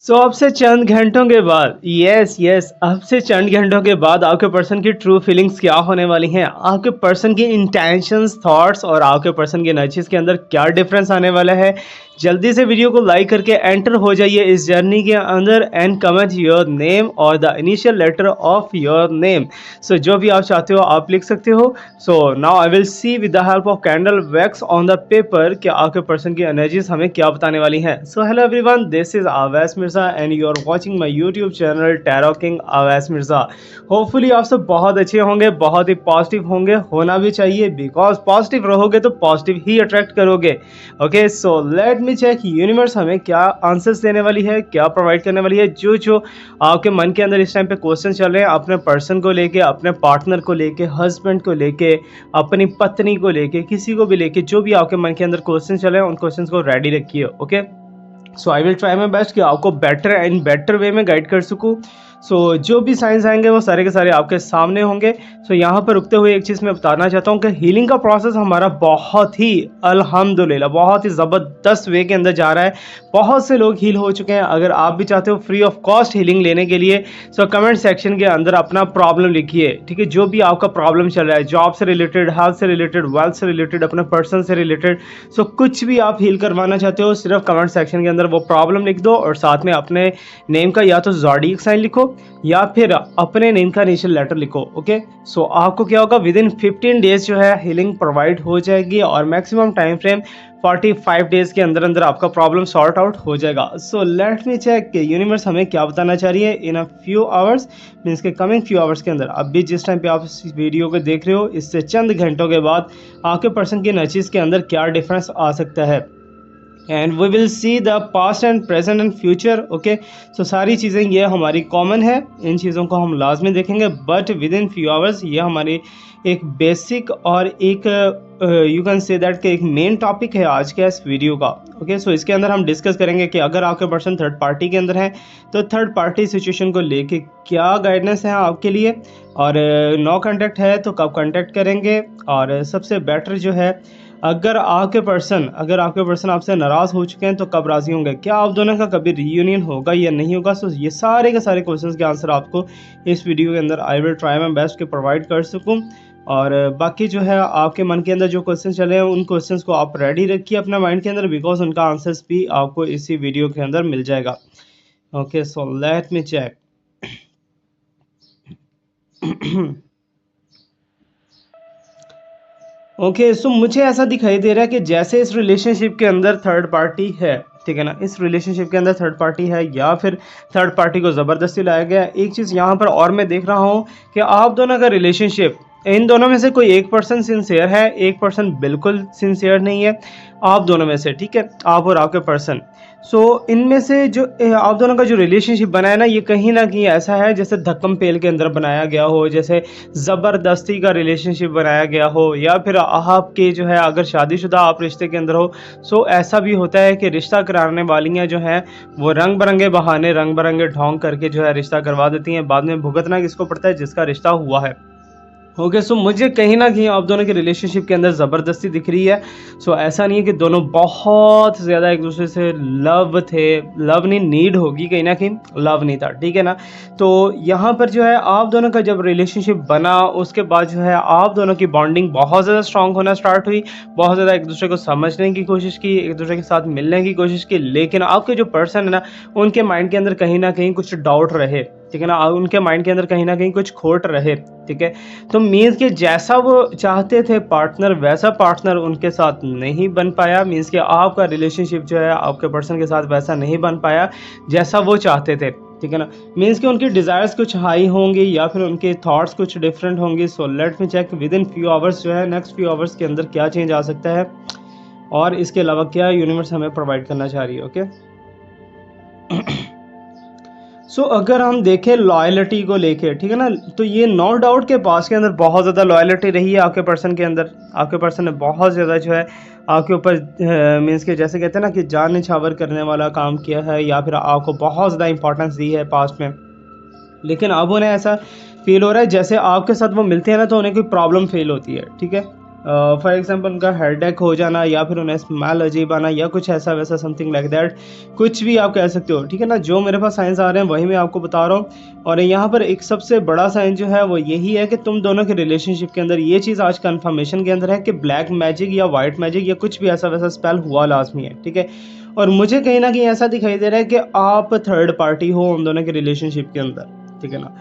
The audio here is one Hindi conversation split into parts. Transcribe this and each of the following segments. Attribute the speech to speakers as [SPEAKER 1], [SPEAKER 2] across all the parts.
[SPEAKER 1] अब से चंद घंटों के बाद अब से चंद घंटों के बाद आपके पर्सन की ट्रू फीलिंग्स क्या होने वाली हैं, आपके पर्सन की इंटेंशंस, थॉट्स और आपके पर्सन की एनर्जीज के अंदर क्या डिफरेंस आने वाला है। जल्दी से वीडियो को लाइक करके एंटर हो जाइए इस जर्नी के अंदर एंड कमेंट योर नेम और the initial letter of your name. जो भी आप चाहते हो आप लिख सकते हो। Now I will see with the help of candle wax on the paper कि आपके पर्सन की एनर्जीज हमें क्या बताने वाली हैं। Hello everyone, this is Awais Mirza and you are watching my YouTube channel tarot king Awais Mirza. Hopefully आप सब बहुत अच्छे होंगे, बहुत ही पॉजिटिव होंगे, होना भी चाहिए बिकॉज पॉजिटिव रहोगे तो पॉजिटिव ही अट्रैक्ट करोगे। Okay, so let me check universe हमें क्या आंसर्स देने वाली है, क्या प्रोवाइड करने वाली है। जो आपके मन के अंदर इस टाइम पे क्वेश्चन चल रहे हैं अपने पर्सन को लेके, अपने पार्टनर को लेके, हस्बैंड को लेके, अपनी पत्नी को लेके, किसी को भी लेके, जो भी आपके मन के अंदर क्वेश्चन चल रहे हैं उन क्वेश्चंस को रेडी रखिए। Okay, so I will try my best कि आपको बेटर एंड बेटर वे में गाइड कर सकूँ। जो भी साइंस आएंगे वो सारे के सारे आपके सामने होंगे। यहाँ पर रुकते हुए एक चीज़ मैं बताना चाहता हूँ कि हीलिंग का प्रोसेस हमारा बहुत ही अल्हम्दुलिल्लाह बहुत ही ज़बरदस्त वे के अंदर जा रहा है। बहुत से लोग हील हो चुके हैं। अगर आप भी चाहते हो फ्री ऑफ कॉस्ट हीलिंग लेने के लिए कमेंट सेक्शन के अंदर अपना प्रॉब्लम लिखिए। ठीक है, जो भी आपका प्रॉब्लम चल रहा है, जॉब से रिलेटेड, हेल्थ से रिलेटेड, वेल्थ से रिलेटेड, अपने पर्सन से रिलेटेड, कुछ भी आप हील करवाना चाहते हो सिर्फ कमेंट सेक्शन के अंदर वो प्रॉब्लम लिख दो और साथ में अपने नेम का या तो ज़ोडिएक साइन लिखो या फिर अपने नेम का इनिशियल लेटर लिखो। ओके, आपको क्या होगा, विद इन 15 डेज जो है हीलिंग प्रोवाइड हो जाएगी और मैक्सिमम टाइम फ्रेम 45 डेज के अंदर अंदर आपका प्रॉब्लम सॉर्ट आउट हो जाएगा। लेट मी चेक कि यूनिवर्स हमें क्या बताना चाह रही है इन अ फ्यू आवर्स, मीन्स के कमिंग फ्यू आवर्स के अंदर। अभी जिस टाइम पे आप इस वीडियो को देख रहे हो इससे चंद घंटों के बाद आपके पर्सन की एनर्जीज के अंदर क्या डिफरेंस आ सकता है। And we will see the past and present and future. Okay, सारी चीज़ें ये हमारी कॉमन है, इन चीज़ों को हम लाजमी देखेंगे but with in few hours. ये हमारी एक बेसिक और एक यू कैन से दैट के एक मेन टॉपिक है आज के इस वीडियो का। ओके, इसके अंदर हम डिस्कस करेंगे कि अगर आपके पर्सन थर्ड पार्टी के अंदर है तो थर्ड पार्टी सिचुएशन को लेके क्या गाइडेंस है आपके लिए, और नो कांटेक्ट है तो कब कांटेक्ट करेंगे, और सबसे बेटर जो है अगर आपके पर्सन आपसे नाराज़ हो चुके हैं तो कब राज़ी होंगे, क्या आप दोनों का कभी रीयूनियन होगा या नहीं होगा। ये सारे के सारे क्वेश्चंस के आंसर आपको इस वीडियो के अंदर I will try my best के प्रोवाइड कर सकूं। और बाकी जो है आपके मन के अंदर जो क्वेश्चन चले हैं उन क्वेश्चंस को आप रेडी रखिए अपने माइंड के अंदर बिकॉज उनका आंसर्स भी आपको इसी वीडियो के अंदर मिल जाएगा। Okay, so let me check. Okay, मुझे ऐसा दिखाई दे रहा है कि जैसे इस रिलेशनशिप के अंदर थर्ड पार्टी है, ठीक है ना, इस रिलेशनशिप के अंदर थर्ड पार्टी है या फिर थर्ड पार्टी को ज़बरदस्ती लाया गया है। एक चीज़ यहाँ पर और मैं देख रहा हूँ कि आप दोनों का रिलेशनशिप, इन दोनों में से कोई एक पर्सन सिंसियर है, एक पर्सन बिल्कुल सिंसियर नहीं है। आप दोनों में से, ठीक है, आप और आपके पर्सन। इनमें से जो आप दोनों का जो रिलेशनशिप बना है ना, ये कहीं ना कहीं ऐसा है जैसे धक्कम पेल के अंदर बनाया गया हो, जैसे ज़बरदस्ती का रिलेशनशिप बनाया गया हो, या फिर आपके जो है अगर शादीशुदा आप रिश्ते के अंदर हो। ऐसा भी होता है कि रिश्ता कराने वालियाँ जो हैं वो रंग बिरंगे बहाने, रंग बिरंगे ढोंग करके जो है रिश्ता करवा देती हैं, बाद में भुगतना किसको पड़ता है, जिसका रिश्ता हुआ है। ओके, मुझे कहीं ना कहीं आप दोनों के रिलेशनशिप के अंदर ज़बरदस्ती दिख रही है। ऐसा नहीं है कि दोनों बहुत ज़्यादा एक दूसरे से लव थे, लव नहीं, नीड होगी कहीं ना कहीं, लव नहीं था, ठीक है ना। यहाँ पर जो है आप दोनों का जब रिलेशनशिप बना उसके बाद जो है आप दोनों की बॉन्डिंग बहुत ज़्यादा स्ट्रांग होना स्टार्ट हुई, बहुत ज़्यादा एक दूसरे को समझने की कोशिश की, एक दूसरे के साथ मिलने की कोशिश की, लेकिन आपके जो पर्सन है ना उनके माइंड के अंदर कहीं ना कहीं कुछ डाउट रहे, ठीक है ना, उनके माइंड के अंदर कहीं ना कहीं कुछ खोट रहे, ठीक है। मीन्स कि जैसा वो चाहते थे पार्टनर वैसा पार्टनर उनके साथ नहीं बन पाया, मीन्स कि आपका रिलेशनशिप जो है आपके पर्सन के साथ वैसा नहीं बन पाया जैसा वो चाहते थे, ठीक है ना। मीन्स कि उनकी डिज़ायर्स कुछ हाई होंगी या फिर उनके थॉट्स कुछ डिफरेंट होंगे। Let me check within few hours जो है नेक्स्ट फ्यू आवर्स के अंदर क्या चेंज आ सकता है और इसके अलावा क्या यूनिवर्स हमें प्रोवाइड करना चाह रही है। ओके, अगर हम देखें लॉयल्टी को लेके, ठीक है ना, तो ये नो डाउट के पास के अंदर बहुत ज़्यादा लॉयल्टी रही है आपके पर्सन के अंदर। आपके पर्सन ने बहुत ज़्यादा जो है आपके ऊपर मीन्स के जैसे कहते हैं ना कि जान निछावर करने वाला काम किया है या फिर आपको बहुत ज़्यादा इंपॉर्टेंस दी है पास्ट में। लेकिन अब उन्हें ऐसा फील हो रहा है जैसे आपके साथ वो मिलते हैं ना तो उन्हें कोई प्रॉब्लम फील होती है, ठीक है। फॉर एग्जांपल उनका हेडेक हो जाना या फिर उन्हें स्मेल अजीब आना या कुछ ऐसा वैसा समथिंग लाइक दैट, कुछ भी आप कह सकते हो, ठीक है ना। जो मेरे पास साइंस आ रहे हैं वही मैं आपको बता रहा हूँ। और यहाँ पर एक सबसे बड़ा साइन जो है वो यही है कि तुम दोनों के रिलेशनशिप के अंदर ये चीज़ आज कन्फर्मेशन के अंदर है कि ब्लैक मैजिक या वाइट मैजिक या कुछ भी ऐसा वैसा स्पेल हुआ लाजमी है, ठीक है। और मुझे कहीं ना कहीं ऐसा दिखाई दे रहा है कि आप थर्ड पार्टी हो उन दोनों के रिलेशनशिप के अंदर, ठीक है ना।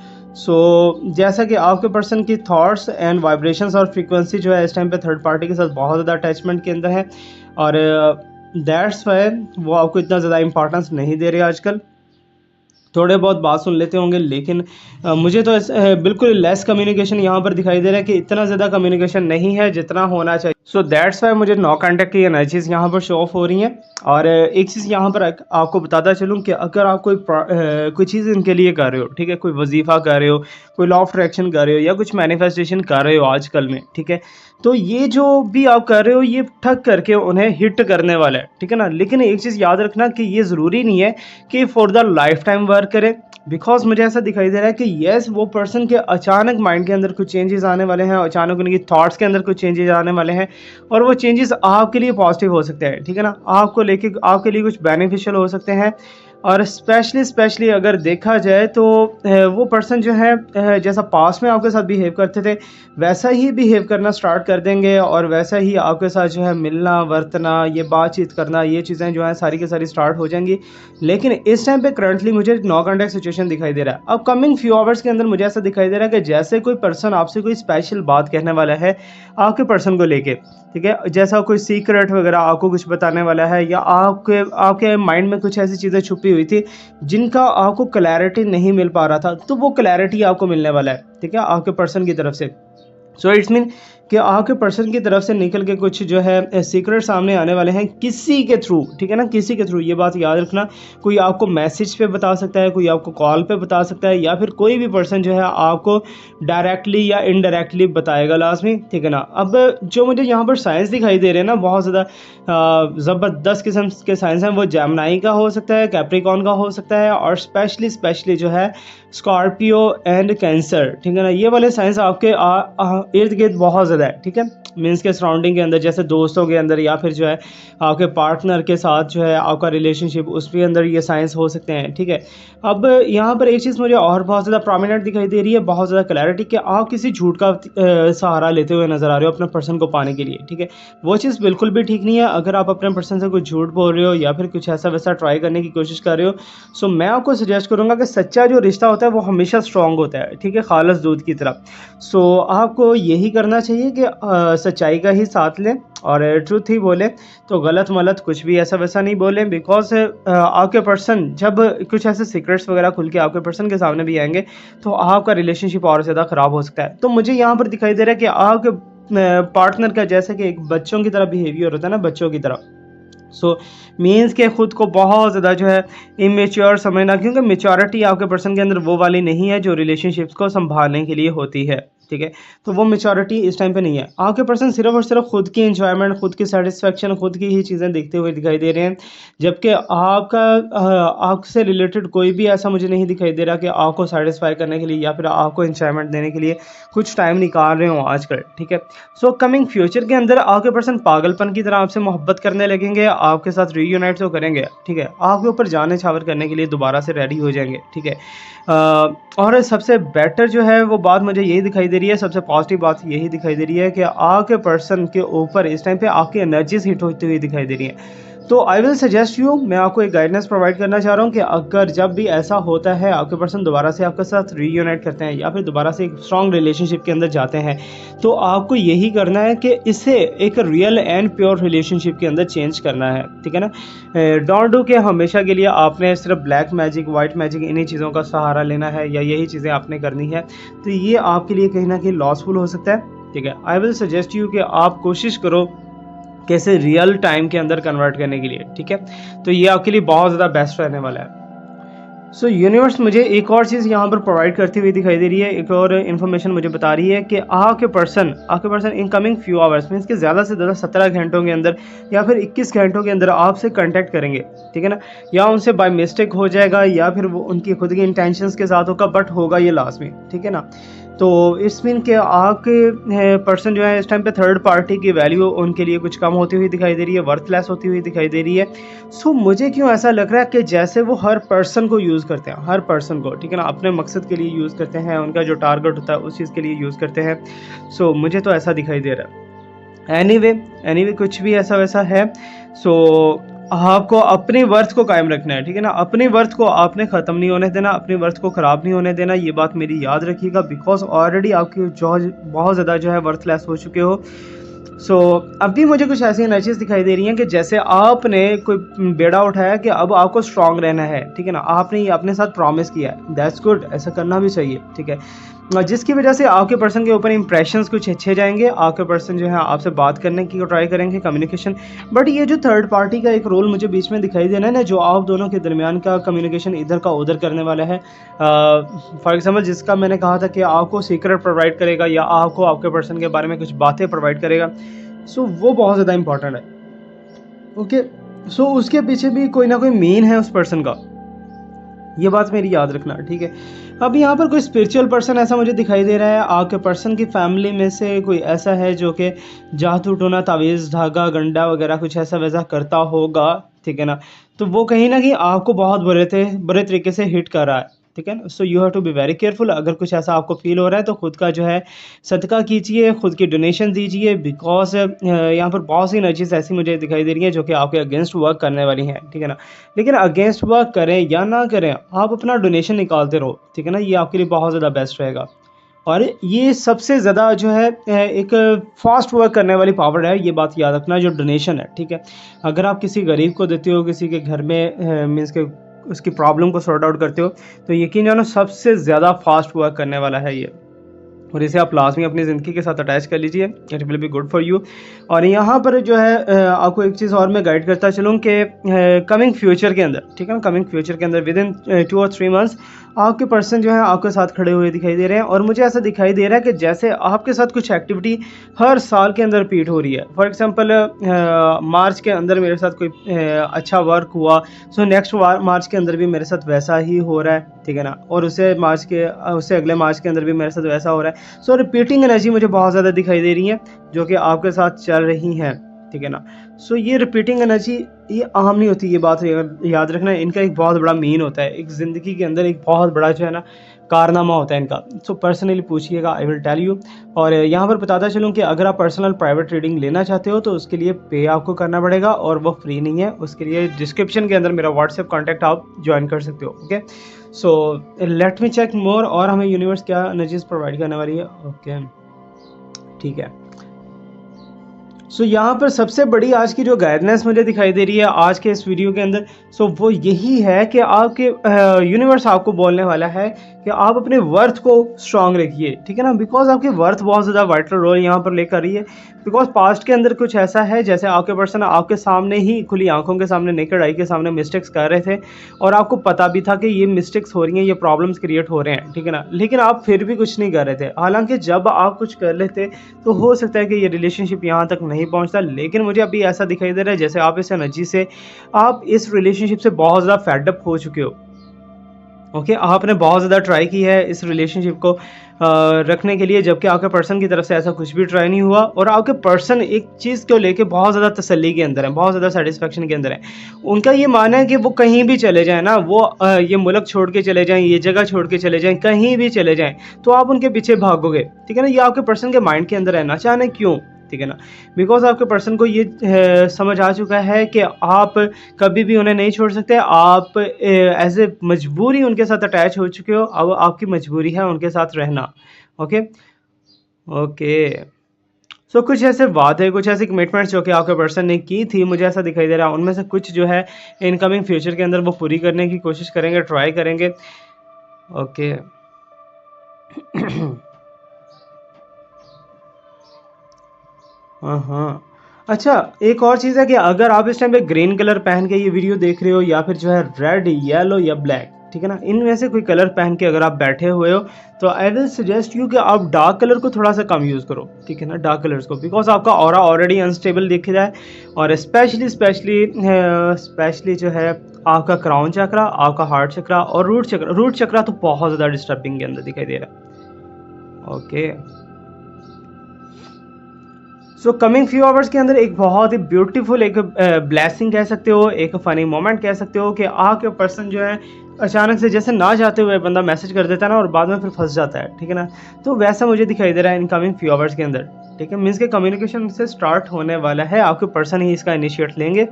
[SPEAKER 1] जैसा कि आपके पर्सन की थॉट्स एंड वाइब्रेशंस और फ्रीक्वेंसी जो है इस टाइम पे थर्ड पार्टी के साथ बहुत ज़्यादा अटैचमेंट के अंदर है, और दैट्स वाई वो आपको इतना ज़्यादा इंपॉर्टेंस नहीं दे रहे आजकल। थोड़े बहुत बात सुन लेते होंगे, लेकिन मुझे तो बिल्कुल लेस कम्युनिकेशन यहाँ पर दिखाई दे रहा है कि इतना ज़्यादा कम्युनिकेशन नहीं है जितना होना चाहिए। सो दैट्स वाई मुझे नो कांटेक्ट की एनर्जीज यहाँ पर शो ऑफ हो रही हैं। और एक चीज़ यहाँ पर आपको बताता चलूँ कि अगर आप कोई चीज़ इनके लिए कर रहे हो, ठीक है, कोई वजीफ़ा कर रहे हो, कोई लॉ ऑफ अट्रैक्शन कर रहे हो या कुछ मैनिफेस्टेशन कर रहे हो आजकल में, ठीक है, तो ये जो भी आप कर रहे हो ये ठग करके उन्हें हिट करने वाला है, ठीक है ना। लेकिन एक चीज़ याद रखना कि ये ज़रूरी नहीं है कि for the life time work करे, बिकॉज मुझे ऐसा दिखाई दे रहा है कि येस वो पर्सन के अचानक माइंड के अंदर कुछ चेंजेस आने वाले हैं, अचानक उनकी थॉट्स के अंदर कुछ चेंजेस आने वाले हैं, और वो चेंजेस आपके लिए पॉजिटिव हो सकते हैं, ठीक है ना, आपको लेके आपके लिए कुछ बेनिफिशियल हो सकते हैं। और स्पेशली अगर देखा जाए तो वो पर्सन जो है जैसा पास्ट में आपके साथ बिहेव करते थे वैसा ही बिहेव करना स्टार्ट कर देंगे, और वैसा ही आपके साथ जो है मिलना वर्तना, ये बातचीत करना, ये चीज़ें जो हैं सारी की सारी स्टार्ट हो जाएंगी। लेकिन इस टाइम पे करंटली मुझे नो कांटेक्ट सिचुएशन दिखाई दे रहा है। अब कमिंग फ्यू आवर्स के अंदर मुझे ऐसा दिखाई दे रहा है कि जैसे कोई पर्सन आपसे कोई स्पेशल बात कहने वाला है आपके पर्सन को लेके, ठीक है, जैसा कोई सीक्रेट वगैरह आपको कुछ बताने वाला है, या आपके माइंड में कुछ ऐसी चीज़ें छुपी हुई थी जिनका आपको क्लैरिटी नहीं मिल पा रहा था, तो वो क्लैरिटी आपको मिलने वाला है, ठीक है, आपके पर्सन की तरफ से। सो इट्स मीन कि आपके पर्सन की तरफ से निकल के कुछ जो है सीक्रेट सामने आने वाले हैं किसी के थ्रू, ठीक है ना, किसी के थ्रू। ये बात याद रखना, कोई आपको मैसेज पे बता सकता है, कोई आपको कॉल पे बता सकता है, या फिर कोई भी पर्सन जो है आपको डायरेक्टली या इनडायरेक्टली बताएगा लाजमी, ठीक है ना। अब जो मुझे यहाँ पर साइंस दिखाई दे रहे हैं ना, बहुत ज़्यादा ज़बरदस्त किस्म के साइंस हैं। वो जेमिनी का हो सकता है, कैप्रिकॉर्न का हो सकता है, और स्पेशली जो है स्कॉर्पियो एंड कैंसर, ठीक है ना। ये वाले साइंस आपके इर्द गिर्द बहुत ज़्यादा है, ठीक है, मीन्स के सराउंडिंग के अंदर, जैसे दोस्तों के अंदर या फिर जो है आपके पार्टनर के साथ जो है आपका रिलेशनशिप, उसके अंदर ये साइंस हो सकते हैं, ठीक है। अब यहाँ पर एक चीज़ मुझे और बहुत ज़्यादा प्रोमिनेंट दिखाई दे रही है, बहुत ज़्यादा क्लैरिटी, कि आप किसी झूठ का सहारा लेते हुए नज़र आ रहे हो अपने पर्सन को पाने के लिए, ठीक है। वो चीज़ बिल्कुल भी ठीक नहीं है। अगर आप अपने पर्सन से कुछ झूठ बोल रहे हो या फिर कुछ ऐसा वैसा ट्राई करने की कोशिश कर रहे हो, सो मैं आपको सजेस्ट करूँगा कि सच्चा जो रिश्ता होता है वो हमेशा स्ट्रॉन्ग होता है, ठीक है, खालस दूध की तरह। सो आपको यही करना चाहिए कि सच्चाई का ही साथ लें और ट्रूथ ही बोलें, तो गलत मलत कुछ भी ऐसा वैसा नहीं बोलें। बिकॉज आपके पर्सन जब कुछ ऐसे सीक्रेट्स वगैरह खुल के आपके पर्सन के सामने भी आएंगे तो आपका रिलेशनशिप और ज़्यादा ख़राब हो सकता है। तो मुझे यहाँ पर दिखाई दे रहा है कि आपके पार्टनर का जैसे कि एक बच्चों की तरह बिहेवियर होता है ना, बच्चों की तरह, सो मीन्स के ख़ुद को बहुत ज़्यादा जो है इमेच्योर समझना, क्योंकि मेच्योरिटी आपके पर्सन के अंदर वो वाली नहीं है जो रिलेशनशिप्स को संभालने के लिए होती है, ठीक है। तो वो मेच्योरिटी इस टाइम पे नहीं है। आपके पर्सन सिर्फ और सिर्फ खुद की एंजॉयमेंट, खुद की सेटिस्फेक्शन, खुद की ही चीज़ें देखते हुए दिखाई दे रहे हैं, जबकि आपसे रिलेटेड कोई भी ऐसा मुझे नहीं दिखाई दे रहा कि आपको सेटिस्फाई करने के लिए या फिर आपको एंजॉयमेंट देने के लिए कुछ टाइम निकाल रहे हो आजकल, ठीक है। सो कमिंग फ्यूचर के अंदर आपके पर्सन पागलपन की तरह आपसे मोहब्बत करने लगेंगे, आपके साथ रीयूनाइट तो करेंगे, ठीक है, आपके ऊपर जान छावर करने के लिए दोबारा से रेडी हो जाएंगे, ठीक है। और सबसे बेटर जो है वो बात मुझे यही दिखाई दे रही है, सबसे पॉजिटिव बात यही दिखाई दे रही है कि आपके पर्सन के ऊपर इस टाइम पे आपकी एनर्जीज हिट होती हुई दिखाई दे रही है। तो आई विल सजेस्ट यू, मैं आपको एक गाइडेंस प्रोवाइड करना चाह रहा हूँ कि अगर जब भी ऐसा होता है आपके पर्सन दोबारा से आपके साथ रीयूनाइट करते हैं या फिर दोबारा से एक स्ट्रॉन्ग रिलेशनशिप के अंदर जाते हैं, तो आपको यही करना है कि इसे एक रियल एंड प्योर रिलेशनशिप के अंदर चेंज करना है, ठीक है ना। डोंट डू कि हमेशा के लिए आपने सिर्फ ब्लैक मैजिक, वाइट मैजिक, इन्हीं चीज़ों का सहारा लेना है या यही चीज़ें आपने करनी है, तो ये आपके लिए कहीं ना कहीं लॉसफुल हो सकता है, ठीक है। आई विल सजेस्ट यू कि आप कोशिश करो कैसे रियल टाइम के अंदर कन्वर्ट करने के लिए, ठीक है, तो ये आपके लिए बहुत ज़्यादा बेस्ट रहने वाला है। सो यूनिवर्स मुझे एक और चीज़ यहाँ पर प्रोवाइड करती हुई दिखाई दे रही है, एक और इन्फॉर्मेशन मुझे बता रही है कि आपके person in coming few hours means कि ज़्यादा से ज़्यादा 17 घंटों के अंदर या फिर 21 घंटों के अंदर आपसे कांटेक्ट करेंगे, ठीक है ना। या उनसे बाय मिस्टेक हो जाएगा या फिर वो उनकी खुद की इंटेंशंस के साथ होगा, बट होगा ये लास्ट में, ठीक है ना। तो इस मीन के आपके पर्सन जो है इस टाइम पे थर्ड पार्टी की वैल्यू उनके लिए कुछ कम होती हुई दिखाई दे रही है, वर्थलेस होती हुई दिखाई दे रही है। सो मुझे क्यों ऐसा लग रहा है कि जैसे वो हर पर्सन को यूज़ करते हैं, हर पर्सन को, ठीक है ना, अपने मकसद के लिए यूज़ करते हैं, उनका जो टारगेट होता है उस चीज़ के लिए यूज़ करते हैं। सो मुझे तो ऐसा दिखाई दे रहा है। एनीवे कुछ भी ऐसा वैसा है। सो आपको अपनी वर्थ को कायम रखना है, ठीक है ना, अपनी वर्थ को आपने ख़त्म नहीं होने देना, अपनी वर्थ को ख़राब नहीं होने देना, ये बात मेरी याद रखिएगा। बिकॉज ऑलरेडी आपकी जो बहुत ज़्यादा जो है वर्थलेस हो चुके हो। सो अभी मुझे कुछ ऐसी एनर्जीज दिखाई दे रही हैं कि जैसे आपने कोई बेड़ा उठाया कि अब आपको स्ट्रांग रहना है, ठीक है ना, आपने ये अपने साथ प्रॉमिस किया है, दैट्स गुड, ऐसा करना भी चाहिए, ठीक है। जिसकी वजह से आपके पर्सन के ऊपर इंप्रेशंस कुछ अच्छे जाएंगे, आपके पर्सन जो है आपसे बात करने की ट्राई करेंगे, कम्युनिकेशन। बट ये जो थर्ड पार्टी का एक रोल मुझे बीच में दिखाई देना है ना, जो आप दोनों के दरमियान का कम्युनिकेशन इधर का उधर करने वाला है, फॉर एग्जाम्पल जिसका मैंने कहा था कि आपको सीक्रेट प्रोवाइड करेगा या आपको आपके पर्सन के बारे में कुछ बातें प्रोवाइड करेगा। सो वो बहुत ज़्यादा इंपॉर्टेंट है। ओके, सो उसके पीछे भी कोई ना कोई मेन है उस पर्सन का, ये बात मेरी याद रखना, ठीक है। अब यहाँ पर कोई स्पिरिचुअल पर्सन ऐसा मुझे दिखाई दे रहा है, आपके पर्सन की फैमिली में से कोई ऐसा है जो कि जादू टोना तावीज़ धागा गंडा वगैरह कुछ ऐसा वैसा करता होगा, ठीक है ना। तो वो कहीं ना कहीं आपको बहुत बुरे तरीके से हिट कर रहा है, ठीक है ना। So you have to be very careful. अगर कुछ ऐसा आपको फील हो रहा है तो खुद का जो है सदका कीजिए, खुद की डोनेशन दीजिए। बिकॉज यहाँ पर बहुत सी एनर्जीज ऐसी मुझे दिखाई दे रही हैं जो कि आपके अगेंस्ट वर्क करने वाली हैं, ठीक है ना। लेकिन अगेंस्ट वर्क करें या ना करें, आप अपना डोनेशन निकालते रहो, ठीक है ना, ये आपके लिए बहुत ज़्यादा बेस्ट रहेगा। और ये सबसे ज़्यादा जो है एक फास्ट वर्क करने वाली पावर है, ये बात याद रखना, जो डोनेशन है, ठीक है। अगर आप किसी गरीब को देते हो, किसी के घर में मीन्स के उसकी प्रॉब्लम को सॉर्ट आउट करते हो, तो यकीन जानो सबसे ज़्यादा फास्ट वर्क करने वाला है ये। और इसे आप लाजमी अपनी ज़िंदगी के साथ अटैच कर लीजिए, it will be good for you. और यहाँ पर जो है आपको एक चीज़ और मैं गाइड करता चलूँ कि कमिंग फ्यूचर के अंदर, ठीक है ना, कमिंग फ्यूचर के अंदर विद इन 2 और 3 मंथ्स आपके पर्सन जो है आपके साथ खड़े हुए दिखाई दे रहे हैं। और मुझे ऐसा दिखाई दे रहा है कि जैसे आपके साथ कुछ एक्टिविटी हर साल के अंदर रिपीट हो रही है। फॉर एग्जांपल मार्च के अंदर मेरे साथ कोई अच्छा वर्क हुआ, सो नेक्स्ट मार्च के अंदर भी मेरे साथ वैसा ही हो रहा है, ठीक है ना। और उससे अगले मार्च के अंदर भी मेरे साथ वैसा हो रहा है। सो रिपीटिंग एनर्जी मुझे बहुत ज़्यादा दिखाई दे रही है जो कि आपके साथ चल रही हैं, ठीक है ना। सो ये रिपीटिंग एनर्जी ये आम नहीं होती, ये बात याद रखना। इनका एक बहुत बड़ा मीन होता है, एक ज़िंदगी के अंदर एक बहुत बड़ा जो है ना कारनामा होता है इनका। सो पर्सनली पूछिएगा, आई विल टेल यू। और यहाँ पर बताता चलूँ कि अगर आप पर्सनल प्राइवेट रीडिंग लेना चाहते हो तो उसके लिए पे आपको करना पड़ेगा और वो फ्री नहीं है। उसके लिए डिस्क्रिप्शन के अंदर मेरा व्हाट्सएप कॉन्टैक्ट आप ज्वाइन कर सकते हो। Okay, so let me check more, और हमें यूनिवर्स क्या एनर्जीज प्रोवाइड करने वाली है। ओके, ठीक है। सो यहाँ पर सबसे बड़ी आज की जो गाइडनेस मुझे दिखाई दे रही है आज के इस वीडियो के अंदर, सो वो यही है कि आपके यूनिवर्स आपको बोलने वाला है कि आप अपने वर्थ को स्ट्रांग रखिए, ठीक है ना। बिकॉज आपकी वर्थ बहुत ज़्यादा वाइटल रोल यहाँ पर लेकर रही है। बिकॉज पास्ट के अंदर कुछ ऐसा है जैसे आपके पर्सन आपके सामने ही खुली आंखों के सामने, नेकेड आई के सामने मिस्टेक्स कर रहे थे और आपको पता भी था कि ये मिस्टेक्स हो रही हैं, ये प्रॉब्लम्स क्रिएट हो रहे हैं, ठीक है ना। लेकिन आप फिर भी कुछ नहीं कर रहे थे। हालांकि जब आप कुछ कर लेते तो हो सकता है कि ये रिलेशनशिप यहाँ तक नहीं पहुँचता। लेकिन मुझे अभी ऐसा दिखाई दे रहा है जैसे आप इस एनर्जी से, आप इस रिलेशनशिप से बहुत ज़्यादा फेडअप हो चुके हो। ओके, आपने बहुत ज़्यादा ट्राई की है इस रिलेशनशिप को रखने के लिए, जबकि आपके पर्सन की तरफ से ऐसा कुछ भी ट्राई नहीं हुआ। और आपके पर्सन एक चीज़ को लेके बहुत ज़्यादा तसल्ली के अंदर है, बहुत ज़्यादा सेटिस्फेक्शन के अंदर है। उनका ये मानना है कि वो कहीं भी चले जाएँ ना, वो ये मुल्क छोड़ के चले जाएँ, ये जगह छोड़ के चले जाएँ, कहीं भी चले जाएँ, तो आप उनके पीछे भागोगे, ठीक है ना। ये आपके पर्सन के माइंड के अंदर है, ना जाने क्यों, ठीक है ना। बिकॉज आपके पर्सन को ये समझ आ चुका है कि आप कभी भी उन्हें नहीं छोड़ सकते। आप एज ए मजबूरी उनके साथ अटैच हो चुके हो, अब आपकी मजबूरी है उनके साथ रहना। ओके ओके, सो कुछ ऐसे वादे, कुछ ऐसी कमिटमेंट्स जो कि आपके पर्सन ने की थी, मुझे ऐसा दिखाई दे रहा है उनमें से कुछ जो है इनकमिंग फ्यूचर के अंदर वो पूरी करने की कोशिश करेंगे, ट्राई करेंगे। ओके हाँ, अच्छा, एक और चीज़ है कि अगर आप इस टाइम पे ग्रीन कलर पहन के ये वीडियो देख रहे हो या फिर जो है रेड, येलो या ब्लैक, ठीक है ना, इनमें से कोई कलर पहन के अगर आप बैठे हुए हो तो आई विल सजेस्ट यू कि आप डार्क कलर को थोड़ा सा कम यूज़ करो, ठीक है ना, डार्क कलर्स को। बिकॉज आपका ऑरा ऑलरेडी अनस्टेबल दिख रहा है और स्पेशली जो है आपका क्राउन चक्रा, आपका हार्ट चक्रा और रूट चक्रा तो बहुत ज़्यादा डिस्टर्बिंग के अंदर दिखाई दे रहा है। Okay. So coming few hours के अंदर एक बहुत ही ब्यूटीफुल एक ब्लेसिंग कह सकते हो, एक फ़नी मोमेंट कह सकते हो कि आपके पर्सन जो है अचानक से जैसे ना चाहते हुए बंदा मैसेज कर देता है ना और बाद में फिर फंस जाता है, ठीक है ना। तो वैसा मुझे दिखाई दे रहा है इन कमिंग फ्यू आवर्स के अंदर, ठीक है। मीन्स के कम्युनिकेशन से स्टार्ट होने वाला है, आपके पर्सन ही इसका इनिशिएट लेंगे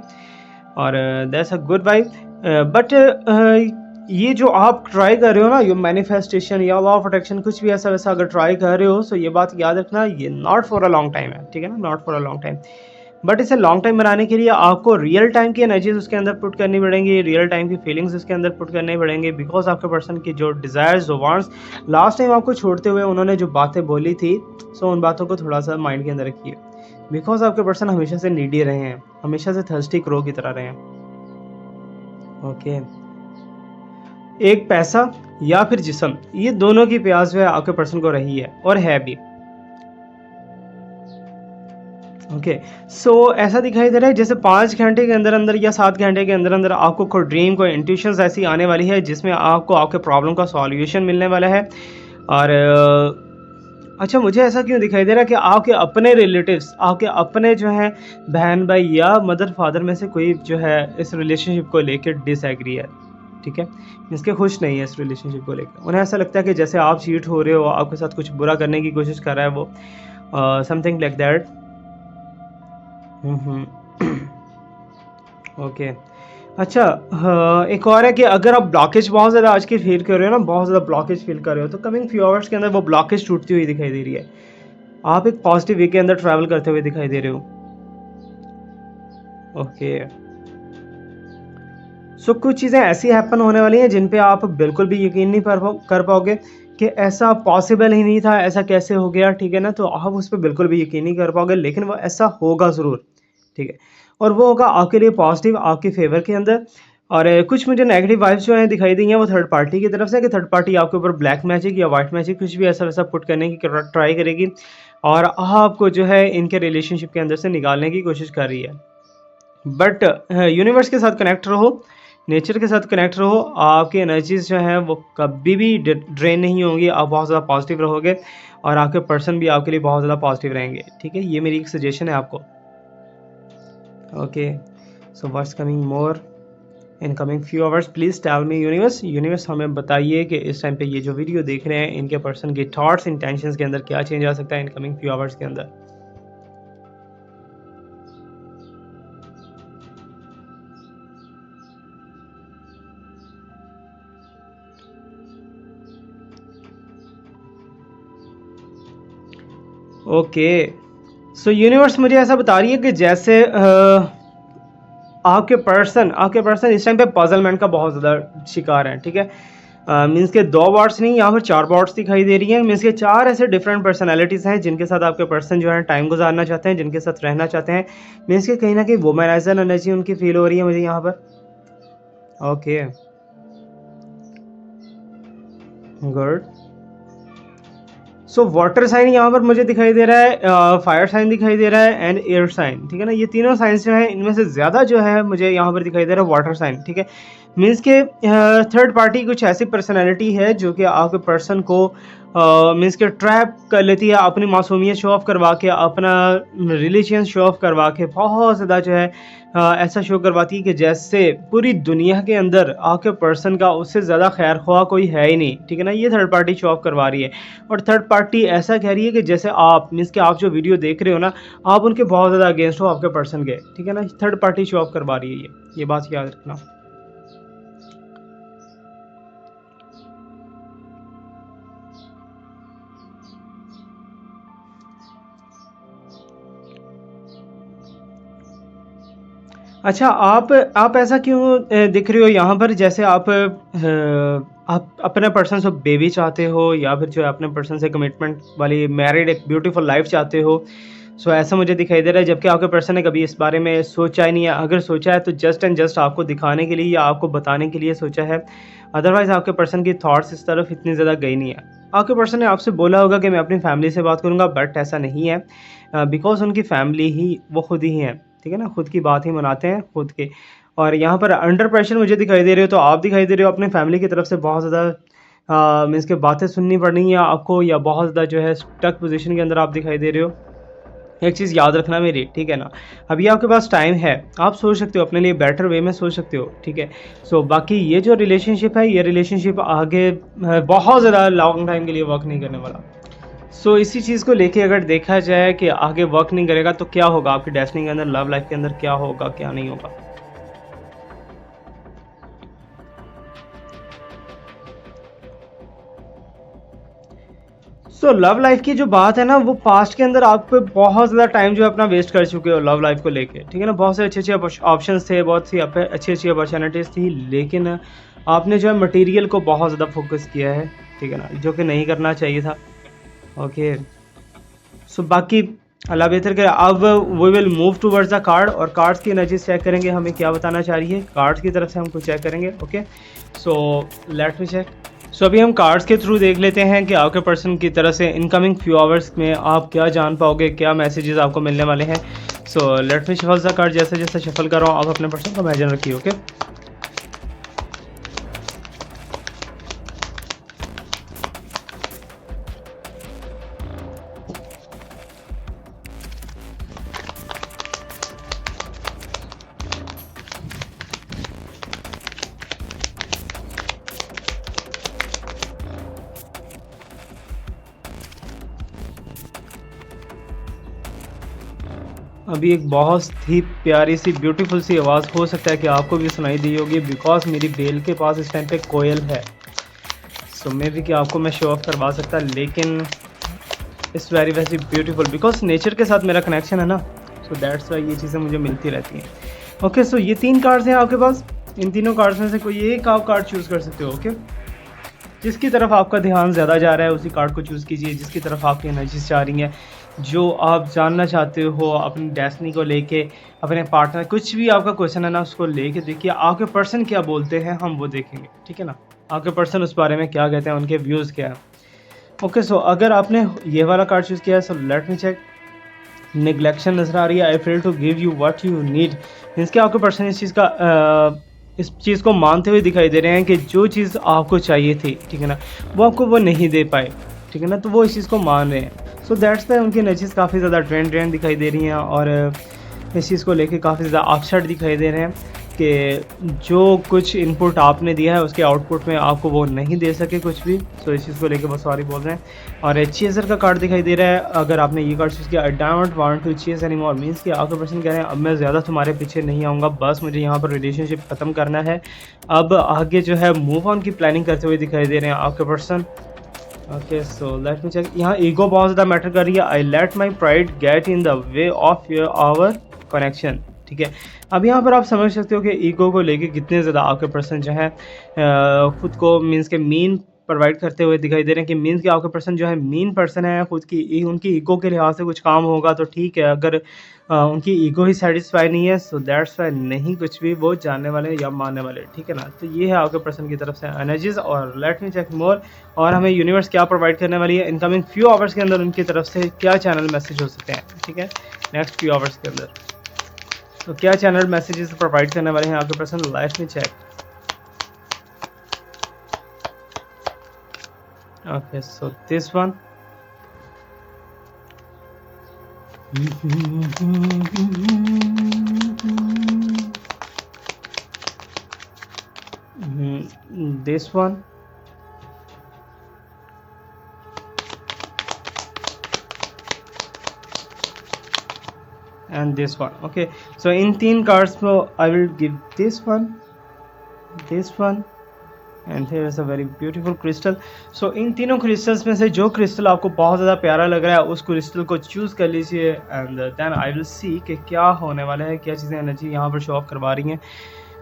[SPEAKER 1] और that's a good vibe. But ये जो आप ट्राई कर रहे हो ना, ये मैनिफेस्टेशन या लॉ ऑफ अट्रैक्शन कुछ भी ऐसा वैसा अगर ट्राई कर रहे हो, सो ये बात याद रखना, ये not for a long time है, ठीक है ना, not for a long time. But इसे लॉन्ग टाइम बनाने के लिए आपको रियल टाइम की एनर्जीज उसके अंदर पुट करनी पड़ेंगी, रियल टाइम की फीलिंग्स उसके अंदर पुट करने पड़ेंगे, बिकॉज आपके पर्सन की जो डिज़ायर्स, जो वांट्स, लास्ट टाइम आपको छोड़ते हुए उन्होंने जो बातें बोली थी, सो उन बातों को थोड़ा सा माइंड के अंदर रखिए, बिकॉज आपके पर्सन हमेशा से नीडी रहे हैं, हमेशा से थर्स्टी क्रो की तरह रहे हैं। ओके। एक पैसा या फिर जिस्म, ये दोनों की प्यास जो है आपके पर्सन को रही है और है भी। ओके। सो ऐसा दिखाई दे रहा है जैसे 5 घंटे के अंदर अंदर या 7 घंटे के अंदर अंदर आपको कोई ड्रीम, कोई इंट्यूशंस ऐसी आने वाली है जिसमें आपको आपके प्रॉब्लम का सॉल्यूशन मिलने वाला है। और अच्छा, मुझे ऐसा क्यों दिखाई दे रहा है कि आपके अपने रिलेटिव्स, आपके अपने जो हैं बहन भाई या मदर फादर में से कोई जो है इस रिलेशनशिप को लेकर डिसएग्री है, ठीक है, इसके खुश नहीं है इस रिलेशनशिप को लेकर। उन्हें ऐसा लगता है कि जैसे आप चीट हो रहे हो, आपके साथ कुछ बुरा करने की कोशिश कर रहा है वो, समथिंग लाइक दैट। ओके। अच्छा, एक और है कि अगर आप ब्लॉकेज बहुत ज़्यादा आज की फील कर रहे हो ना, बहुत ज़्यादा ब्लॉकेज फील कर रहे हो, तो कमिंग फ्यू आवर्स के अंदर वो ब्लॉकेज टूटती हुई दिखाई दे रही है। आप एक पॉजिटिव वे के अंदर ट्रैवल करते हुए दिखाई दे रहे हो। ओके। सो कुछ चीज़ें ऐसी हैपन होने वाली हैं जिन पे आप बिल्कुल भी यकीन नहीं कर पाओगे कि ऐसा पॉसिबल ही नहीं था, ऐसा कैसे हो गया, ठीक है ना। तो आप उस पर बिल्कुल भी यकीन नहीं कर पाओगे, लेकिन वो ऐसा होगा ज़रूर, ठीक है। और वो होगा आपके लिए पॉजिटिव, आपके फेवर के अंदर। और कुछ मुझे नेगेटिव वाइब्स जो हैं दिखाई दी हैं वो थर्ड पार्टी की तरफ से, कि थर्ड पार्टी आपके ऊपर ब्लैक मैजिक या वाइट मैजिक कुछ भी ऐसा वैसा पुट करने की ट्राई करेगी और आपको जो है इनके रिलेशनशिप के अंदर से निकालने की कोशिश कर रही है। बट यूनिवर्स के साथ कनेक्ट रहो, नेचर के साथ कनेक्ट रहो, आपकी एनर्जीज जो हैं वो कभी भी ड्रेन नहीं होंगी, आप बहुत ज़्यादा पॉजिटिव रहोगे और आपके पर्सन भी आपके लिए बहुत ज़्यादा पॉजिटिव रहेंगे, ठीक है। ये मेरी एक सजेशन है आपको। Okay. So what's coming more in coming few hours, please tell me universe. Universe हमें बताइए कि इस टाइम पे ये जो वीडियो देख रहे हैं इनके पर्सन के थॉट्स, इंटेंशंस के अंदर क्या चेंज आ सकता है इन कमिंग फ्यू आवर्स के अंदर। ओके। सो यूनिवर्स मुझे ऐसा बता रही है कि जैसे आपके पर्सन इस टाइम पे पजलमेंट का बहुत ज़्यादा शिकार है, ठीक है। मीन्स के 2 बॉट्स नहीं, यहाँ पर 4 बॉट्स दिखाई दे रही हैं। मीन्स के 4 ऐसे डिफरेंट पर्सनैलिटीज़ हैं जिनके साथ आपके पर्सन जो है टाइम गुजारना चाहते हैं, जिनके साथ रहना चाहते हैं। मीन्स के कहीं ना कहीं वुमनाइजर एनर्जी उनकी फील हो रही है मुझे यहाँ पर। Okay, good. So water sign यहाँ पर मुझे दिखाई दे रहा है, फायर साइन दिखाई दे रहा है एंड एयर साइन, ठीक है ना। ये तीनों साइंस जो है इनमें से ज़्यादा जो है मुझे यहाँ पर दिखाई दे रहा है वाटर साइन, ठीक है। मीन्स के थर्ड पार्टी कुछ ऐसी पर्सनैलिटी है जो कि आपके पर्सन को मीन्स के ट्रैप कर लेती है, अपनी मासूमियत शो ऑफ करवा के, अपना रिलीजियन शो ऑफ करवा के बहुत ज़्यादा जो है ऐसा शो करवाती है कि जैसे पूरी दुनिया के अंदर आपके पर्सन का उससे ज़्यादा खैर ख्वाह कोई है ही नहीं, ठीक है ना। ये थर्ड पार्टी शो ऑफ करवा रही है और थर्ड पार्टी ऐसा कह रही है कि जैसे आप मीन्स कि आप जो वीडियो देख रहे हो ना, आप उनके बहुत ज़्यादा अगेंस्ट हो आपके पर्सन के, ठीक है ना। थर्ड पार्टी शो ऑफ करवा रही है ये बात याद रखना। अच्छा, आप ऐसा क्यों दिख रहे हो यहाँ पर, जैसे आप अपने पर्सन से बेबी चाहते हो या फिर जो है अपने पर्सन से कमिटमेंट वाली मैरिड एक ब्यूटीफुल लाइफ चाहते हो। सो ऐसा मुझे दिखाई दे रहा है, जबकि आपके पर्सन ने कभी इस बारे में सोचा ही नहीं है। अगर सोचा है तो जस्ट एंड जस्ट आपको दिखाने के लिए या आपको बताने के लिए सोचा है, अदरवाइज आपके पर्सन की थॉट्स इस तरफ इतनी ज़्यादा गई नहीं है। आपके पर्सन ने आपसे बोला होगा कि मैं अपनी फैमिली से बात करूँगा, बट ऐसा नहीं है, बिकॉज उनकी फैमिली ही वो खुद ही हैं, ठीक है ना। खुद की बात ही मनाते हैं खुद के। और यहाँ पर अंडर प्रेशर मुझे दिखाई दे रहे हो, तो आप दिखाई दे रहे हो अपने फैमिली की तरफ से बहुत ज़्यादा मीन्स के बातें सुननी पड़ रही हैं आपको, या बहुत ज़्यादा जो है स्टक पोजीशन के अंदर आप दिखाई दे रहे हो। एक चीज़ याद रखना मेरी, ठीक है ना, अभी आपके पास टाइम है, आप सोच सकते हो अपने लिए बेटर वे में सोच सकते हो, ठीक है। सो बाकी ये जो रिलेशनशिप है, ये रिलेशनशिप आगे बहुत ज़्यादा लॉन्ग टाइम के लिए वर्क नहीं करने वाला। सो इसी चीज़ को लेके अगर देखा जाए कि आगे वर्क नहीं करेगा तो क्या होगा आपकी डेस्टिनी के अंदर, लव लाइफ के अंदर क्या होगा क्या नहीं होगा। सो लव लाइफ की जो बात है ना, वो पास्ट के अंदर आप पे बहुत ज़्यादा टाइम जो है अपना वेस्ट कर चुके हो लव लाइफ को लेके, ठीक है ना। बहुत से अच्छे अच्छे ऑप्शंस थे, बहुत सी अच्छी अच्छी अपॉर्चुनिटीज़ थी, लेकिन आपने जो है मटेरियल को बहुत ज़्यादा फोकस किया है, ठीक है ना, जो कि नहीं करना चाहिए था। ओके, सो बाकी अल्लाह बेहतर करे। अब we will move towards the card, और कार्ड्स की एनर्जीज चेक करेंगे हमें क्या बताना चाह रही है, कार्ड्स की तरफ से हम कुछ चेक करेंगे। Okay, so let me check. So अभी हम कार्ड्स के थ्रू देख लेते हैं कि आपके पर्सन की तरफ से इनकमिंग फ्यू आवर्स में आप क्या जान पाओगे, क्या मैसेजेस आपको मिलने वाले हैं। सो let me shuffle the card, जैसे जैसे शफल कर रहा हूँ आप अपने पर्सन को इमेजिन रखिए। ओके, अभी एक बहुत ही प्यारी सी ब्यूटीफुल सी आवाज़ हो सकता है कि आपको भी सुनाई दी होगी, बिकॉज मेरी बेल के पास इस टाइम पे कोयल है। सो मे भी कि आपको मैं शो ऑफ करवा सकता, लेकिन it's very very beautiful because nature के साथ मेरा कनेक्शन है ना। सो दैट्स वाई ये चीज़ें मुझे मिलती रहती हैं। ओके, सो ये 3 कार्ड्स हैं आपके पास, इन तीनों कार्ड्स में से कोई एक आप कार्ड चूज़ कर सकते हो। ओके, जिसकी तरफ आपका ध्यान ज़्यादा जा रहा है उसी कार्ड को चूज़ कीजिए, जिसकी तरफ आपकी एनर्जीज जा रही हैं, जो आप जानना चाहते हो अपनी डेस्टिनी को लेके, अपने पार्टनर, कुछ भी आपका क्वेश्चन है ना उसको लेके देखिए आपके पर्सन क्या बोलते हैं, हम वो देखेंगे, ठीक है ना। आपके पर्सन उस बारे में क्या कहते हैं, उनके व्यूज़ क्या है। ओके, सो अगर आपने ये वाला कार्ड चूज़ किया है, सो लेट मी चेक। निगलेक्शन नजर आ रही है, I fail to give you what you need. Means कि आपके पर्सन इस चीज़ को मानते हुए दिखाई दे रहे हैं कि जो चीज़ आपको चाहिए थी, ठीक है ना, वो आपको वो नहीं दे पाए, ठीक है ना, तो वो इस चीज़ को मान रहे हैं। सो दैट्स वाई उनकी एनर्जीज काफ़ी ज़्यादा ड्रेन दिखाई दे रही हैं, और इस चीज़ को लेके काफ़ी ज़्यादा अपसेट दिखाई दे रहे हैं कि जो कुछ इनपुट आपने दिया है उसके आउटपुट में आपको वो नहीं दे सके कुछ भी। सो इस चीज़ को लेके बहुत सॉरी बोल रहे हैं। और चेजर का कार्ड दिखाई दे रहा है, अगर आपने ये कार्ड चूज़ किया, I don't want to chase any more, means कि आपके पर्सन कह रहे हैं अब मैं ज़्यादा तुम्हारे पीछे नहीं आऊँगा, बस मुझे यहाँ पर रिलेशनशिप ख़त्म करना है। अब आगे जो है मूव ऑन की प्लानिंग करते हुए दिखाई दे रहे हैं आपके person. Okay, so let me check. यहाँ ईगो बहुत ज़्यादा मैटर कर रही है, I let my pride get in the way of your our connection, ठीक है। अब यहाँ पर आप समझ सकते हो कि ईगो को लेके कितने ज़्यादा आपके पर्सन जो है खुद को मीन्स के मीन प्रोवाइड करते हुए दिखाई दे रहे हैं, कि मीन्स कि आपके पर्सन जो है मीन पर्सन है, खुद की उनकी ईगो के लिहाज से कुछ काम होगा तो ठीक है, अगर उनकी ईगो ही सेटिस्फाई नहीं है, सो दैट्स वाई नहीं कुछ भी वो जानने वाले या मानने वाले, ठीक है ना। तो ये है आपके पर्सन की तरफ से एनर्जीज, और लेट मी चेक मोर, और हमें यूनिवर्स क्या प्रोवाइड करने वाली है इनकमिंग फ्यू आवर्स के अंदर, उनकी तरफ से क्या चैनल मैसेज हो सकते हैं, ठीक है, नेक्स्ट फ्यू आवर्स के अंदर। तो क्या चैनल मैसेजेस प्रोवाइड करने वाले हैं आपके पर्सन, लाइफ में check. Okay, so this one, this one, and this one. Okay, so in 3 cards I will give this one, and here is a very beautiful crystal. so इन तीनों क्रिस्टल्स में से जो क्रिस्टल आपको बहुत ज़्यादा प्यारा लग रहा है उस क्रिस्टल को चूज़ कर लीजिए, and then I will see कि क्या होने वाला है, क्या चीज़ें एनर्जी यहाँ पर शो ऑफ करवा रही हैं।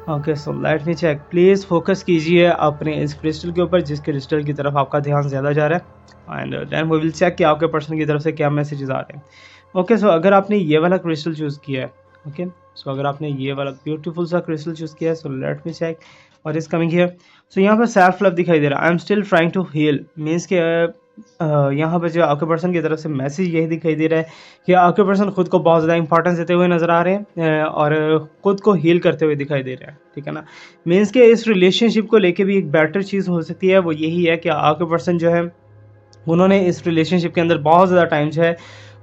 [SPEAKER 1] Okay, so let me check. Please focus कीजिए अपने इस क्रिस्टल के ऊपर, जिस क्रिस्टल की तरफ आपका ध्यान ज़्यादा जा रहा है, and then we will check कि आपके पर्सन की तरफ से क्या मैसेजेस आ रहे हैं। ओके, सो अगर आपने ये वाला क्रिस्टल चूज़ किया है, ओके, सो अगर आपने ये वाला ब्यूटीफुल सा क्रिस्टल चूज़ किया है, सो लेट मी चेक और इज कमिंग हियर। सो यहाँ पर सेल्फ लव दिखाई दे रहा है, I am still trying to heal, means के यहाँ पे जो आपके पर्सन की तरफ से मैसेज यही दिखाई दे रहा है कि आपके पर्सन खुद को बहुत ज़्यादा इंपॉर्टेंस देते हुए नज़र आ रहे हैं, और खुद को हील करते हुए दिखाई दे रहे हैं, ठीक है ना। मीन्स कि इस रिलेशनशिप को लेके भी एक बेटर चीज़ हो सकती है, वो यही है कि आपके पर्सन जो है उन्होंने इस रिलेशनशिप के अंदर बहुत ज़्यादा टाइम जो है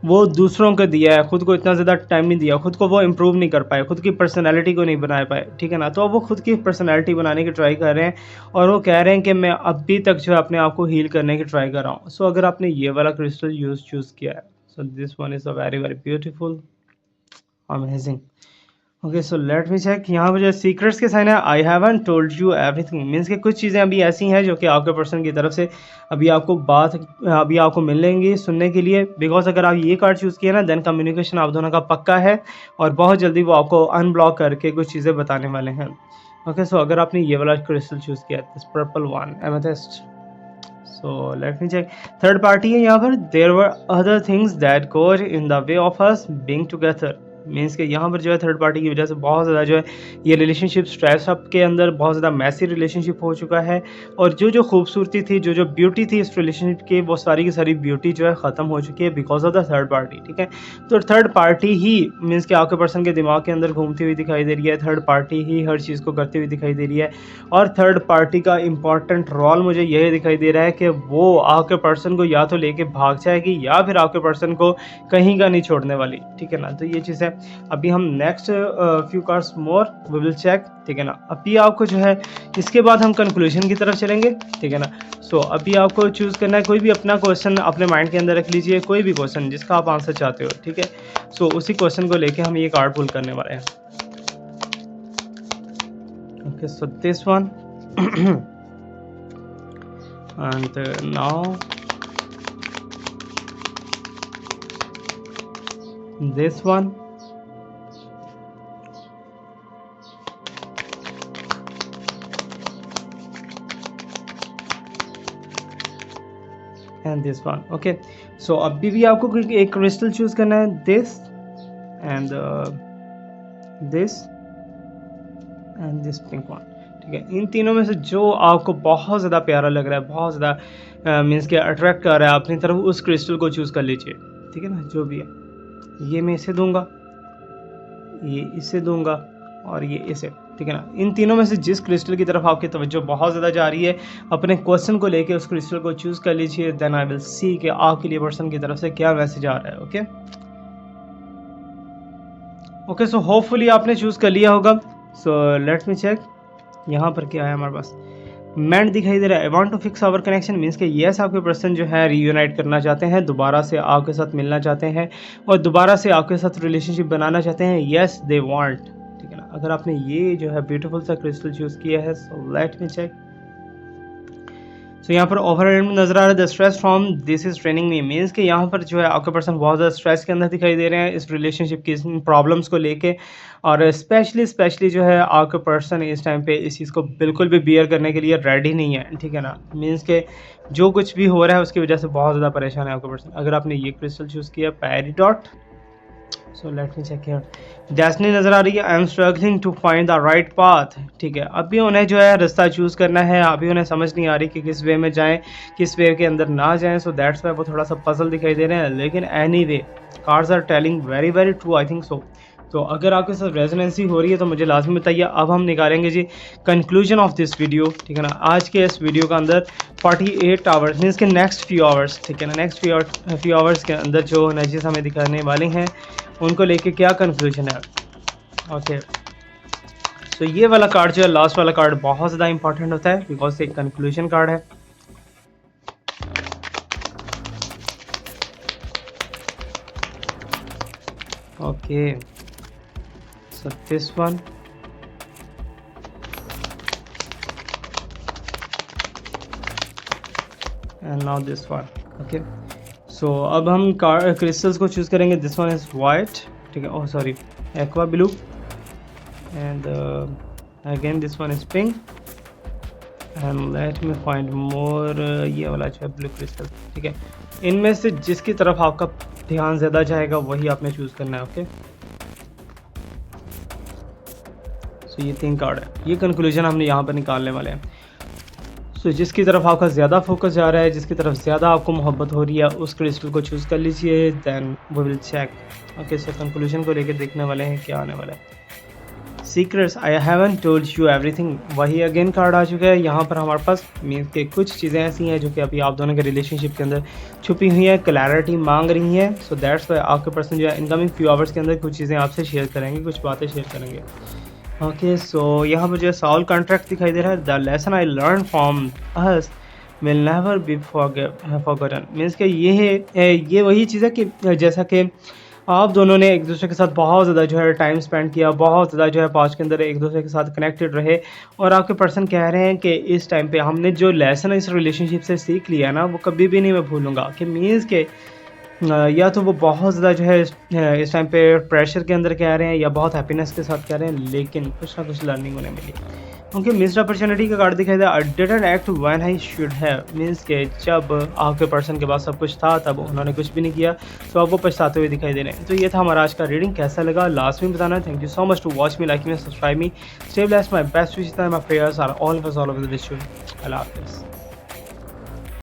[SPEAKER 1] वो दूसरों को दिया है, खुद को इतना ज़्यादा टाइम नहीं दिया, खुद को वो इम्प्रूव नहीं कर पाए, खुद की पर्सनैलिटी को नहीं बना पाए, ठीक है ना। तो अब वो खुद की पर्सनैलिटी बनाने की ट्राई कर रहे हैं, और वो कह रहे हैं कि मैं अभी तक जो है अपने आप को हील करने की ट्राई कर रहा हूँ। सो अगर आपने ये वाला क्रिस्टल चूज़ किया है, so this one is a very very beautiful, amazing. Okay, so let me check. यहाँ पर जो सीक्रेट्स के साइन है, I haven't told you everything, means कि कुछ चीज़ें अभी ऐसी हैं जो कि आपके पर्सन की तरफ से अभी आपको मिलेंगी सुनने के लिए, बिकॉज अगर आप ये कार्ड चूज़ किए ना, देन कम्युनिकेशन आप दोनों का पक्का है, और बहुत जल्दी वो आपको अनब्लॉक करके कुछ चीज़ें बताने वाले हैं। ओके, सो अगर आपने ये वाला क्रिस्टल चूज़ किया, this purple one amethyst, so let me check. Third party है यहाँ पर, there were other things that goes in the way of us being together, means कि यहाँ पर जो है थर्ड पार्टी की वजह से बहुत ज़्यादा जो है ये रिलेशनशिप स्ट्रेस अप के अंदर बहुत ज़्यादा मैसी रिलेशनशिप हो चुका है, और जो खूबसूरती थी, जो ब्यूटी थी इस रिलेशनशिप की, वो सारी की सारी ब्यूटी जो है ख़त्म हो चुकी है because of the third party, ठीक है। तो थर्ड पार्टी ही मीन्स कि आपके पर्सन के दिमाग के अंदर घूमती हुई दिखाई दे रही है, थर्ड पार्टी ही हर चीज़ को करती हुई दिखाई दे रही है, और थर्ड पार्टी का इंपॉर्टेंट रोल मुझे यही दिखाई दे रहा है कि वो आपके पर्सन को या तो लेके भाग जाएगी, या फिर आपके पर्सन को कहीं का नहीं छोड़ने वाली, ठीक है ना। तो ये चीज़ है। अभी हम next few cards more we will check, ठीक है ना। अभी आपको जो है इसके बाद हम कंक्लूजन की तरफ चलेंगे, ठीक है ना। सो अभी आपको चूज़ करना है कोई भी अपना क्वेश्चन अपने माइंड के अंदर रख लीजिए, कोई भी क्वेश्चन जिसका आप आंसर चाहते हो, ठीक है। सो उसी क्वेश्चन को लेके हम ये कार्ड पुल करने वाले हैं। Okay, so this one and now this one, and this one। okay, so अभी भी आपको एक क्रिस्टल चूज करना है, this and this and this pink one, ठीक है। इन तीनों में से जो आपको बहुत ज़्यादा प्यारा लग रहा है, बहुत ज़्यादा मीन्स के अट्रैक्ट कर रहा है अपनी तरफ, उस क्रिस्टल को चूज़ कर लीजिए, ठीक है ना। जो भी है, ये मैं इसे दूंगा, ये इसे दूंगा, और ये इसे, ठीक है ना। इन तीनों में से जिस क्रिस्टल की तरफ आपकी तवज्जो बहुत ज़्यादा जा रही है, अपने क्वेश्चन को लेके उस क्रिस्टल को चूज़ कर लीजिए, देन आई विल सी कि आपके लिए पर्सन की तरफ से क्या मैसेज आ रहा है। ओके ओके, सो होपफुली आपने चूज़ कर लिया होगा। सो लेट मी चेक, यहाँ पर क्या है हमारे पास। मैंड दिखाई दे रहा है, I want to fix our connection, means कि येस आपके पर्सन जो है रीयूनाइट करना चाहते हैं, दोबारा से आपके साथ मिलना चाहते हैं, और दोबारा से आपके साथ रिलेशनशिप बनाना चाहते हैं। येस दे वांट, ठीक है ना। अगर आपने ये जो है ब्यूटीफुल सा क्रिस्टल चूज़ किया है, सो लेट मी चेक। सो यहाँ पर ओवरऑल नजर आ रहा है, the stress from this is training me, means कि यहाँ पर जो है आपके पर्सन बहुत ज़्यादा स्ट्रेस के अंदर दिखाई दे रहे हैं इस रिलेशनशिप की प्रॉब्लम्स को लेके, और स्पेशली जो है आपके पर्सन इस टाइम पे इस चीज़ को बिल्कुल भी बियर करने के लिए रेडी नहीं है, ठीक है ना। मीन्स के जो कुछ भी हो रहा है उसकी वजह से बहुत ज़्यादा परेशान है आपका पर्सन। अगर आपने ये क्रिस्टल चूज़ किया, peridot, so let me check here. Destiny नज़र आ रही है, I am struggling to find the right path, ठीक है। अभी उन्हें जो है रास्ता चूज़ करना है, अभी उन्हें समझ नहीं आ रही कि किस वे में जाएं, किस वे के अंदर ना जाएं, सो दैट्स वाई वो थोड़ा सा पजल दिखाई दे रहे हैं। लेकिन anyway cards are telling very very true, I think so. तो अगर आपके साथ रेजोनेंसी हो रही है तो मुझे लाजमी बताइए। अब हम निकालेंगे जी कंक्लूजन ऑफ दिस वीडियो, ठीक है ना। आज के इस वीडियो के अंदर 48 आवर्स मीन्स के नेक्स्ट फ्यू आवर्स, ठीक है ना, नेक्स्ट फ्यू आवर्स के अंदर जो एनर्जीज हमें दिखाने वाले हैं उनको लेके क्या कंक्लूजन है। ओके, तो ये वाला कार्ड जो है, लास्ट वाला कार्ड बहुत ज़्यादा इंपॉर्टेंट होता है बिकॉज एक कंक्लूजन कार्ड है। Okay, so this one, and now this one। okay, so अब हम क्रिस्टल्स को चूज़ करेंगे। दिस वन इज़ वाइट, ठीक है, oh sorry, aqua blue, and again this one is pink, and let me find more, ये वाला जो है ब्लू क्रिस्टल, ठीक है। इनमें से जिसकी तरफ आपका ध्यान ज़्यादा जाएगा वही आपने चूज़ करना है। ओके, तो ये 3 कार्ड है, ये कंक्लूजन हमने यहाँ पर निकालने वाले हैं। सो जिसकी तरफ आपका ज़्यादा फोकस जा रहा है, जिसकी तरफ ज़्यादा आपको मोहब्बत हो रही है, उस क्रिस्टल को चूज़ कर लीजिए। Then we will check. Okay, so conclusion को लेकर देखने वाले हैं क्या आने वाला है। Secrets, I haven't told you everything, वही अगेन कार्ड आ चुका है। यहाँ पर हमारे पास मीन्स के कुछ चीज़ें ऐसी हैं जो कि अभी आप दोनों के रिलेशनशिप के अंदर छुपी हुई हैं, क्लैरिटी मांग रही हैं। सो दैट्स वाई आपके पर्सन जो है इनकमिंग फ्यू आवर्स के अंदर कुछ चीज़ें आपसे शेयर करेंगे, कुछ बातें शेयर करेंगे। ओके, सो यहाँ पर जो है साउल कॉन्ट्रैक्ट दिखाई दे रहा है। The lesson I learn from us will never be forgotten, means कि ये वही चीज़ है कि जैसा कि आप दोनों ने एक दूसरे के साथ बहुत ज़्यादा जो है टाइम स्पेंड किया, बहुत ज़्यादा जो है पास्ट के अंदर एक दूसरे के साथ कनेक्टेड रहे, और आपके पर्सन कह रहे हैं कि इस टाइम पे हमने जो लेसन इस रिलेशनशिप से सीख लिया ना, वो कभी भी नहीं मैं भूलूंगा। कि मीन्स के या तो वो बहुत ज़्यादा जो है इस टाइम पे प्रेशर के अंदर कह रहे हैं, या बहुत हैप्पीनेस के साथ कह रहे हैं, लेकिन कुछ ना कुछ लर्निंग उन्हें मिली। उनके मिस्ड अपॉर्चुनिटी का कार्ड दिखाई दे। I didn't act when I should have, means के जब आपके पर्सन के पास सब कुछ था तब उन्होंने कुछ भी नहीं किया, तो अब वो पछताते हुए दिखाई दे रहे हैं। तो ये था हमारा आज का रीडिंग, कैसा लगा लास्ट में बताना। Thank you so much to watch me, like me, subscribe me, stay blessed, my best wishes, my prayers are all of us, all of the wish you. अल्लाह हाफिज़।